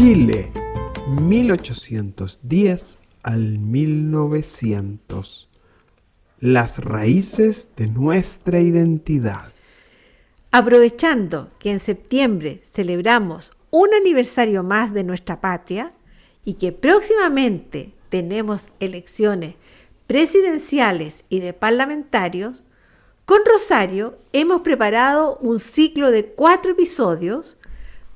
Chile, 1810 al 1900. Las raíces de nuestra identidad. Aprovechando que en septiembre celebramos un aniversario más de nuestra patria y que próximamente tenemos elecciones presidenciales y de parlamentarios, con Rosario hemos preparado un ciclo de 4 episodios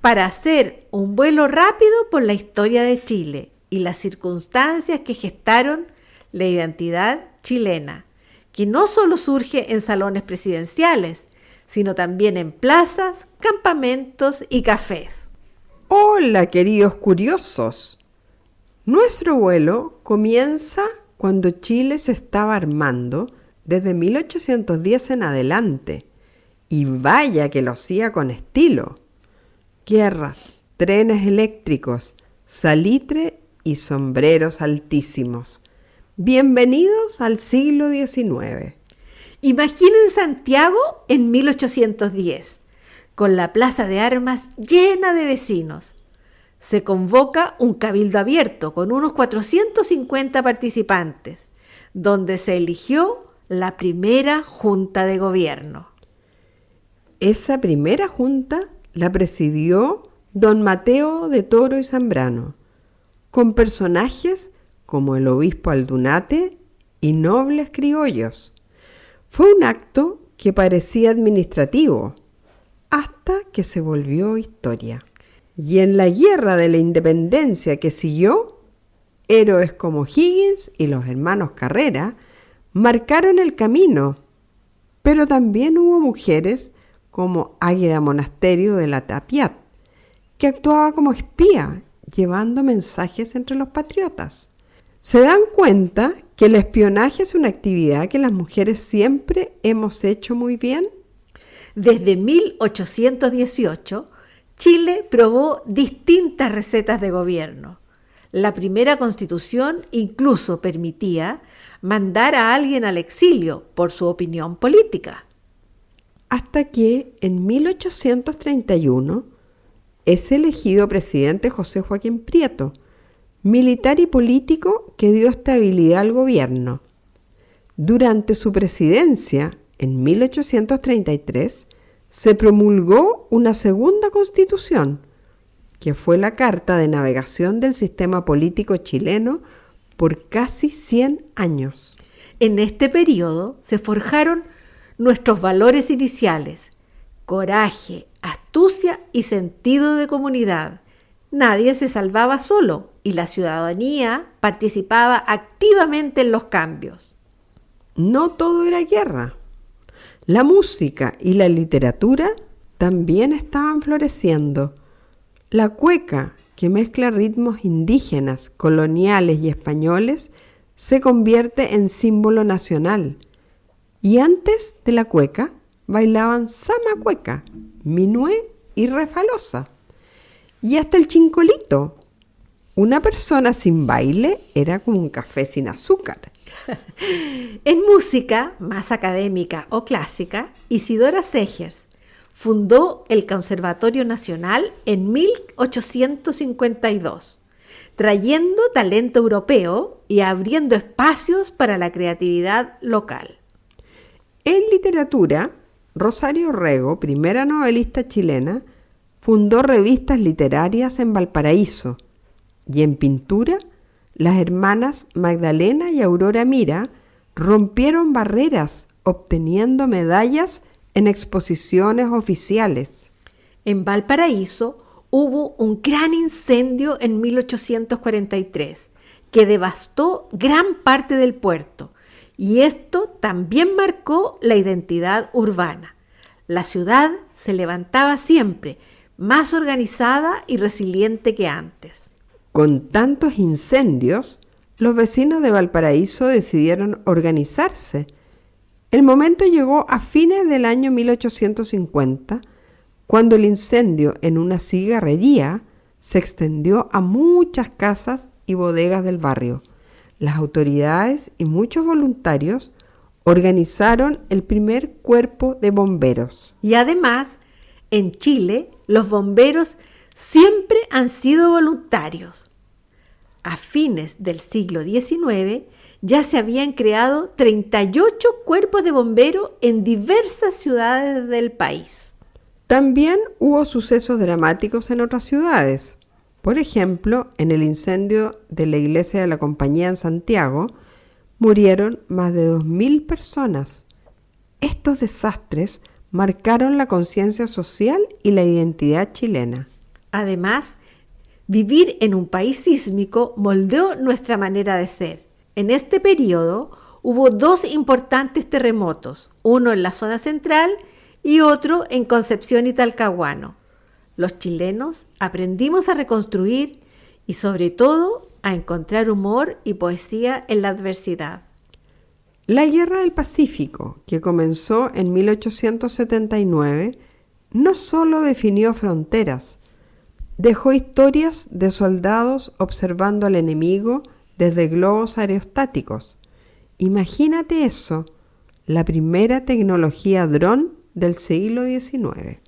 para hacer un vuelo rápido por la historia de Chile y las circunstancias que gestaron la identidad chilena, que no solo surge en salones presidenciales, sino también en plazas, campamentos y cafés. Hola, queridos curiosos. Nuestro vuelo comienza cuando Chile se estaba armando desde 1810 en adelante, y vaya que lo hacía con estilo. Guerras, trenes eléctricos, salitre y sombreros altísimos. Bienvenidos al siglo XIX. Imaginen Santiago en 1810, con la plaza de armas llena de vecinos. Se convoca un cabildo abierto con unos 450 participantes, donde se eligió la primera junta de gobierno. Esa primera junta la presidió don Mateo de Toro y Zambrano, con personajes como el obispo Aldunate y nobles criollos. Fue un acto que parecía administrativo, hasta que se volvió historia. Y en la guerra de la independencia que siguió, héroes como Higgins y los hermanos Carrera marcaron el camino, pero también hubo mujeres como Águeda Monasterio de la Tapiat, que actuaba como espía, llevando mensajes entre los patriotas. ¿Se dan cuenta que el espionaje es una actividad que las mujeres siempre hemos hecho muy bien? Desde 1818, Chile probó distintas recetas de gobierno. La primera constitución incluso permitía mandar a alguien al exilio por su opinión política. Hasta que en 1831 es elegido presidente José Joaquín Prieto, militar y político que dio estabilidad al gobierno. Durante su presidencia, en 1833, se promulgó una segunda constitución, que fue la Carta de Navegación del sistema político chileno por casi 100 años. En este periodo se forjaron nuestros valores iniciales: coraje, astucia y sentido de comunidad. Nadie se salvaba solo y la ciudadanía participaba activamente en los cambios. No todo era guerra. La música y la literatura también estaban floreciendo. La cueca, que mezcla ritmos indígenas, coloniales y españoles, se convierte en símbolo nacional. Y antes de la cueca, bailaban zamacueca, minué y refalosa. Y hasta el chincolito. Una persona sin baile era como un café sin azúcar. En música más académica o clásica, Isidora Segers fundó el Conservatorio Nacional en 1852, trayendo talento europeo y abriendo espacios para la creatividad local. En literatura, Rosario Rego, primera novelista chilena, fundó revistas literarias en Valparaíso, y en pintura, las hermanas Magdalena y Aurora Mira rompieron barreras, obteniendo medallas en exposiciones oficiales. En Valparaíso hubo un gran incendio en 1843 que devastó gran parte del puerto, y esto también marcó la identidad urbana. La ciudad se levantaba siempre más organizada y resiliente que antes. Con tantos incendios, los vecinos de Valparaíso decidieron organizarse. El momento llegó a fines del año 1850, cuando el incendio en una cigarrería se extendió a muchas casas y bodegas del barrio. Las autoridades y muchos voluntarios organizaron el primer cuerpo de bomberos. Y además, en Chile, los bomberos siempre han sido voluntarios. A fines del siglo XIX ya se habían creado 38 cuerpos de bomberos en diversas ciudades del país. También hubo sucesos dramáticos en otras ciudades. Por ejemplo, en el incendio de la iglesia de la Compañía en Santiago, murieron más de 2.000 personas. Estos desastres marcaron la conciencia social y la identidad chilena. Además, vivir en un país sísmico moldeó nuestra manera de ser. En este periodo hubo 2 importantes terremotos, uno en la zona central y otro en Concepción y Talcahuano. Los chilenos aprendimos a reconstruir y sobre todo a encontrar humor y poesía en la adversidad. La Guerra del Pacífico, que comenzó en 1879, no solo definió fronteras, dejó historias de soldados observando al enemigo desde globos aerostáticos. Imagínate eso, la primera tecnología dron del siglo XIX.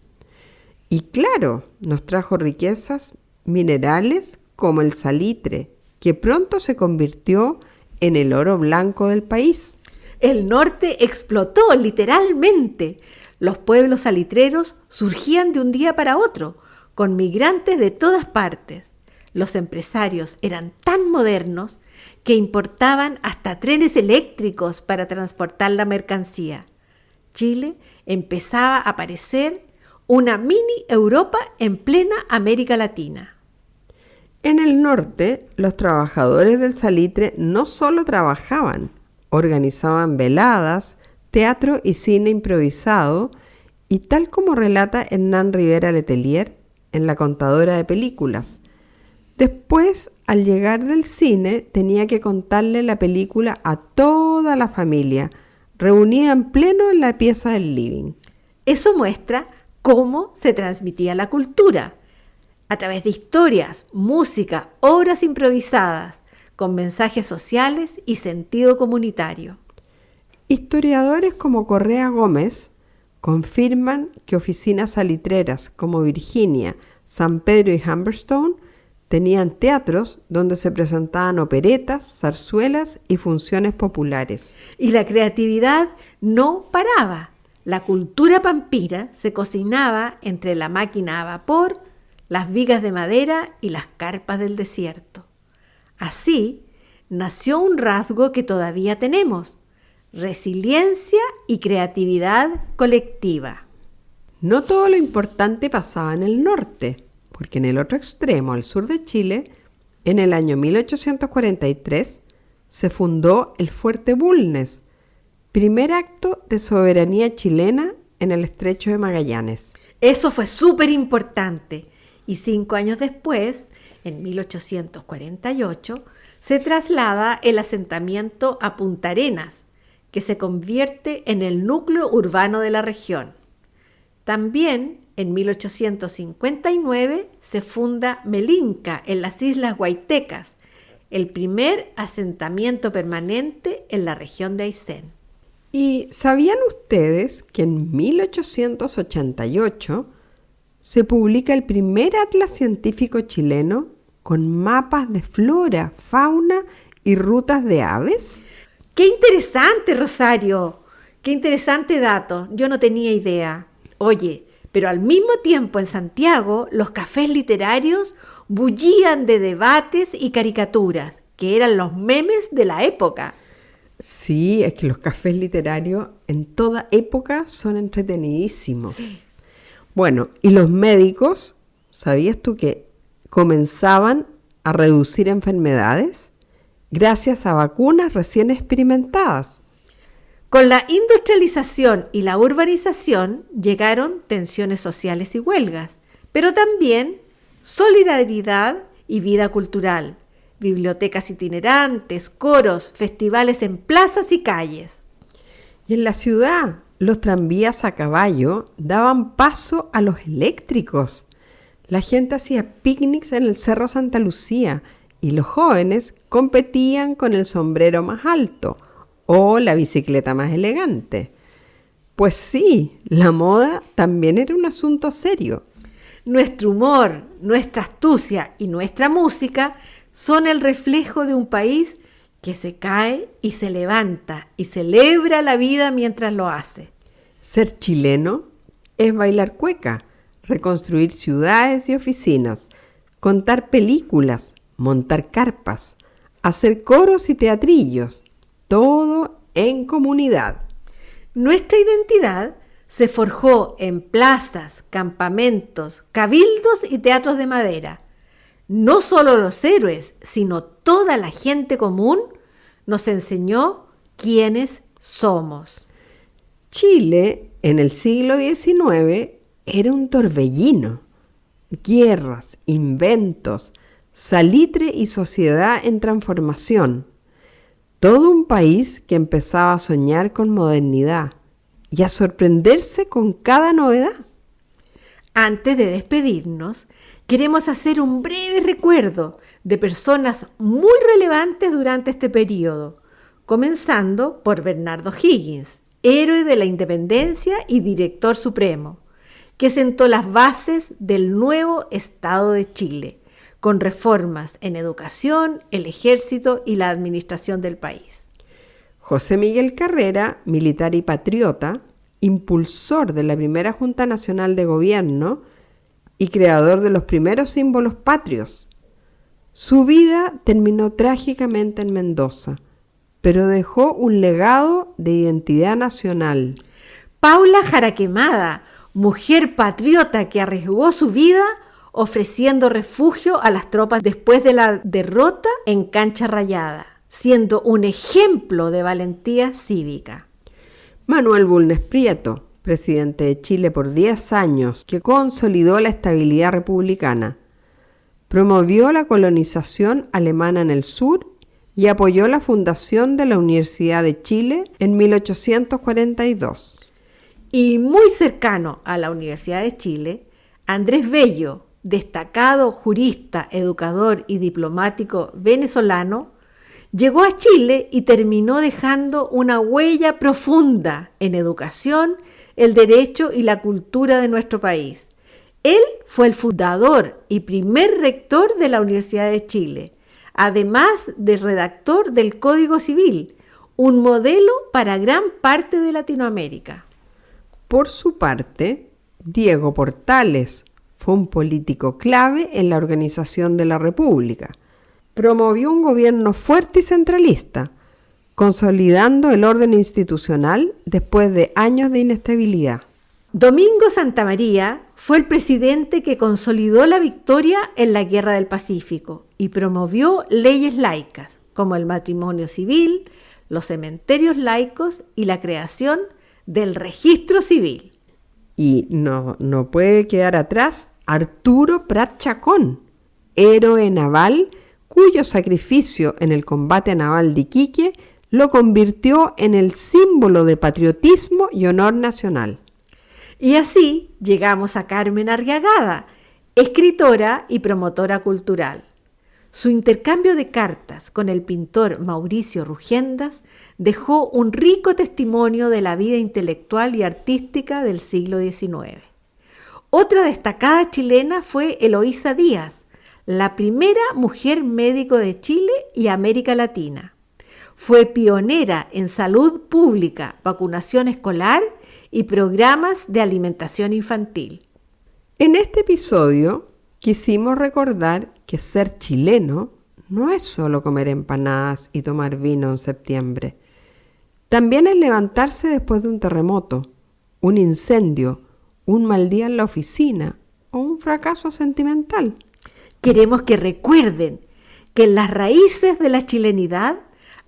Y claro, nos trajo riquezas minerales como el salitre, que pronto se convirtió en el oro blanco del país. El norte explotó literalmente. Los pueblos salitreros surgían de un día para otro, con migrantes de todas partes. Los empresarios eran tan modernos que importaban hasta trenes eléctricos para transportar la mercancía. Chile empezaba a parecer una mini Europa en plena América Latina. En el norte, los trabajadores del salitre no solo trabajaban, organizaban veladas, teatro y cine improvisado, y tal como relata Hernán Rivera Letelier en La contadora de películas. Después, al llegar del cine, tenía que contarle la película a toda la familia, reunida en pleno en la pieza del living. Eso muestra cómo se transmitía la cultura, a través de historias, música, obras improvisadas, con mensajes sociales y sentido comunitario. Historiadores como Correa Gómez confirman que oficinas salitreras como Virginia, San Pedro y Humberstone tenían teatros donde se presentaban operetas, zarzuelas y funciones populares. Y la creatividad no paraba. La cultura pampira se cocinaba entre la máquina a vapor, las vigas de madera y las carpas del desierto. Así nació un rasgo que todavía tenemos: resiliencia y creatividad colectiva. No todo lo importante pasaba en el norte, porque en el otro extremo, al sur de Chile, en el año 1843, se fundó el Fuerte Bulnes, primer acto de soberanía chilena en el Estrecho de Magallanes. Eso fue súper importante. Y 5 años después, en 1848, se traslada el asentamiento a Punta Arenas, que se convierte en el núcleo urbano de la región. También, en 1859, se funda Melinca en las Islas Guaitecas, el primer asentamiento permanente en la región de Aysén. ¿Y sabían ustedes que en 1888 se publica el primer atlas científico chileno con mapas de flora, fauna y rutas de aves? ¡Qué interesante, Rosario! ¡Qué interesante dato! Yo no tenía idea. Oye, pero al mismo tiempo en Santiago los cafés literarios bullían de debates y caricaturas, que eran los memes de la época. Sí, es que los cafés literarios en toda época son entretenidísimos. Sí. Bueno, y los médicos, ¿sabías tú que comenzaban a reducir enfermedades gracias a vacunas recién experimentadas? Con la industrialización y la urbanización llegaron tensiones sociales y huelgas, pero también solidaridad y vida cultural, bibliotecas itinerantes, coros, festivales en plazas y calles. Y en la ciudad, los tranvías a caballo daban paso a los eléctricos. La gente hacía picnics en el Cerro Santa Lucía y los jóvenes competían con el sombrero más alto o la bicicleta más elegante. Pues sí, la moda también era un asunto serio. Nuestro humor, nuestra astucia y nuestra música son el reflejo de un país que se cae y se levanta y celebra la vida mientras lo hace. Ser chileno es bailar cueca, reconstruir ciudades y oficinas, contar películas, montar carpas, hacer coros y teatrillos, todo en comunidad. Nuestra identidad se forjó en plazas, campamentos, cabildos y teatros de madera. No solo los héroes, sino toda la gente común nos enseñó quiénes somos. Chile, en el siglo XIX, era un torbellino. Guerras, inventos, salitre y sociedad en transformación. Todo un país que empezaba a soñar con modernidad y a sorprenderse con cada novedad. Antes de despedirnos, queremos hacer un breve recuerdo de personas muy relevantes durante este periodo, comenzando por Bernardo Higgins, héroe de la independencia y director supremo, que sentó las bases del nuevo Estado de Chile, con reformas en educación, el ejército y la administración del país. José Miguel Carrera, militar y patriota, impulsor de la primera Junta Nacional de Gobierno y creador de los primeros símbolos patrios. Su vida terminó trágicamente en Mendoza, pero dejó un legado de identidad nacional. Paula Jaraquemada, mujer patriota que arriesgó su vida ofreciendo refugio a las tropas después de la derrota en Cancha Rayada, siendo un ejemplo de valentía cívica. Manuel Bulnes Prieto, presidente de Chile por 10 años, que consolidó la estabilidad republicana, promovió la colonización alemana en el sur y apoyó la fundación de la Universidad de Chile en 1842. Y muy cercano a la Universidad de Chile, Andrés Bello, destacado jurista, educador y diplomático venezolano, llegó a Chile y terminó dejando una huella profunda en educación, el derecho y la cultura de nuestro país. Él fue el fundador y primer rector de la Universidad de Chile, además de redactor del Código Civil, un modelo para gran parte de Latinoamérica. Por su parte, Diego Portales fue un político clave en la organización de la República. Promovió un gobierno fuerte y centralista, consolidando el orden institucional después de años de inestabilidad. Domingo Santamaría fue el presidente que consolidó la victoria en la Guerra del Pacífico y promovió leyes laicas, como el matrimonio civil, los cementerios laicos y la creación del registro civil. Y no puede quedar atrás Arturo Prat Chacón, héroe naval cuyo sacrificio en el combate naval de Iquique lo convirtió en el símbolo de patriotismo y honor nacional. Y así llegamos a Carmen Arriagada, escritora y promotora cultural. Su intercambio de cartas con el pintor Mauricio Rugendas dejó un rico testimonio de la vida intelectual y artística del siglo XIX. Otra destacada chilena fue Eloísa Díaz, la primera mujer médico de Chile y América Latina. Fue pionera en salud pública, vacunación escolar y programas de alimentación infantil. En este episodio quisimos recordar que ser chileno no es solo comer empanadas y tomar vino en septiembre. También es levantarse después de un terremoto, un incendio, un mal día en la oficina o un fracaso sentimental. Queremos que recuerden que en las raíces de la chilenidad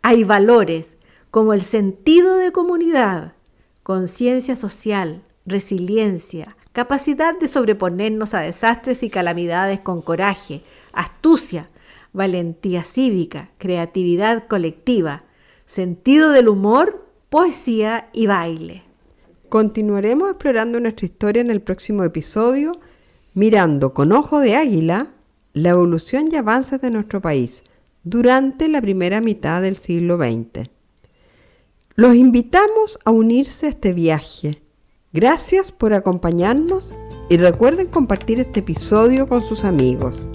hay valores como el sentido de comunidad, conciencia social, resiliencia, capacidad de sobreponernos a desastres y calamidades con coraje, astucia, valentía cívica, creatividad colectiva, sentido del humor, poesía y baile. Continuaremos explorando nuestra historia en el próximo episodio, mirando con ojo de águila la evolución y avances de nuestro país durante la primera mitad del siglo XX. Los invitamos a unirse a este viaje. Gracias por acompañarnos Y recuerden compartir este episodio con sus amigos.